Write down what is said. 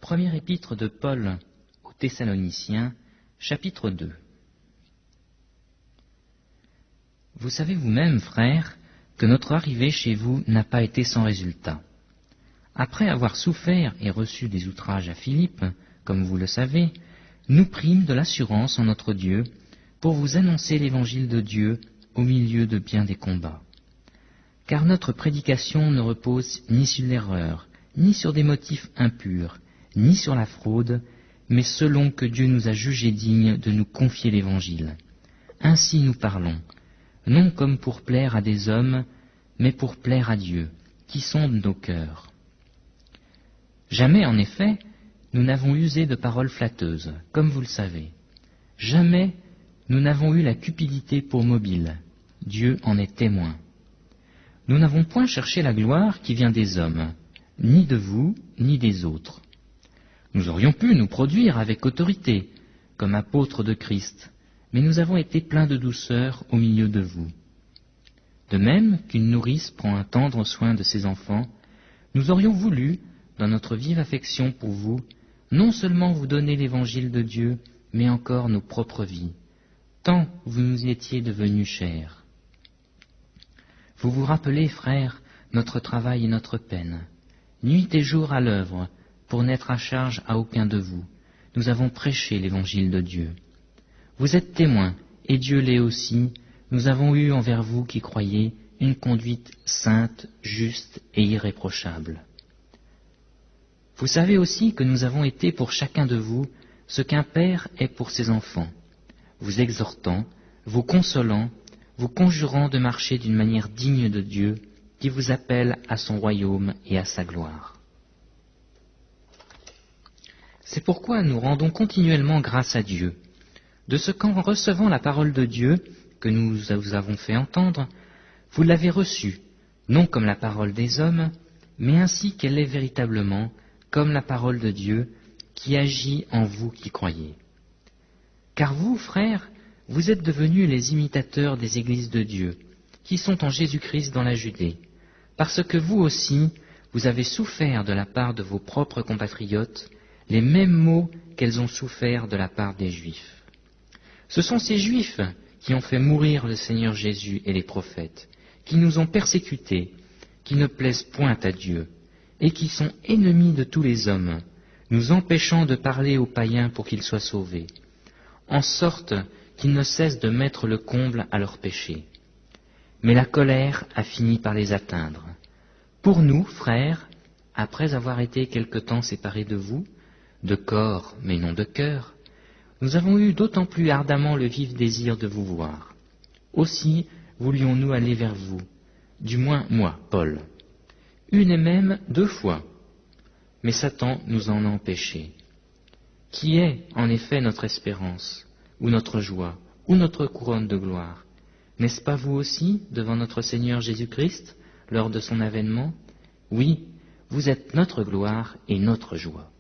Première épître de Paul aux Thessaloniciens, chapitre 2. Vous savez vous-même, frères, que notre arrivée chez vous n'a pas été sans résultat. Après avoir souffert et reçu des outrages à Philippe, comme vous le savez, nous prîmes de l'assurance en notre Dieu pour vous annoncer l'évangile de Dieu au milieu de bien des combats. Car notre prédication ne repose ni sur l'erreur, ni sur des motifs impurs, ni sur la fraude, mais selon que Dieu nous a jugés dignes de nous confier l'Évangile. Ainsi nous parlons, non comme pour plaire à des hommes, mais pour plaire à Dieu, qui sonde nos cœurs. Jamais, en effet, nous n'avons usé de paroles flatteuses, comme vous le savez. Jamais nous n'avons eu la cupidité pour mobile. Dieu en est témoin. Nous n'avons point cherché la gloire qui vient des hommes, ni de vous, ni des autres. Nous aurions pu nous produire avec autorité, comme apôtres de Christ, mais nous avons été pleins de douceur au milieu de vous. De même qu'une nourrice prend un tendre soin de ses enfants, nous aurions voulu, dans notre vive affection pour vous, non seulement vous donner l'évangile de Dieu, mais encore nos propres vies, tant vous nous étiez devenus chers. Vous vous rappelez, frères, notre travail et notre peine. Nuit et jour à l'œuvre, pour n'être à charge à aucun de vous, nous avons prêché l'évangile de Dieu. Vous êtes témoins, et Dieu l'est aussi, nous avons eu envers vous qui croyez une conduite sainte, juste et irréprochable. Vous savez aussi que nous avons été pour chacun de vous ce qu'un père est pour ses enfants, vous exhortant, vous consolant, vous conjurant de marcher d'une manière digne de Dieu, qui vous appelle à son royaume et à sa gloire. C'est pourquoi nous rendons continuellement grâce à Dieu, de ce qu'en recevant la parole de Dieu, que nous vous avons fait entendre, vous l'avez reçue, non comme la parole des hommes, mais ainsi qu'elle est véritablement, comme la parole de Dieu, qui agit en vous qui croyez. Car vous, frères, vous êtes devenus les imitateurs des églises de Dieu, qui sont en Jésus-Christ dans la Judée, parce que vous aussi, vous avez souffert de la part de vos propres compatriotes les mêmes maux qu'elles ont souffert de la part des Juifs. Ce sont ces Juifs qui ont fait mourir le Seigneur Jésus et les prophètes, qui nous ont persécutés, qui ne plaisent point à Dieu, et qui sont ennemis de tous les hommes, nous empêchant de parler aux païens pour qu'ils soient sauvés, en sorte qu'ils ne cessent de mettre le comble à leurs péchés. Mais la colère a fini par les atteindre. Pour nous, frères, après avoir été quelque temps séparés de vous, de corps mais non de cœur, nous avons eu d'autant plus ardemment le vif désir de vous voir. Aussi voulions-nous aller vers vous, du moins moi, Paul, une et même 2 fois, mais Satan nous en a empêchés. Qui est en effet notre espérance, ou notre joie, ou notre couronne de gloire? N'est-ce pas vous aussi, devant notre Seigneur Jésus-Christ, lors de son avènement? Oui, vous êtes notre gloire et notre joie.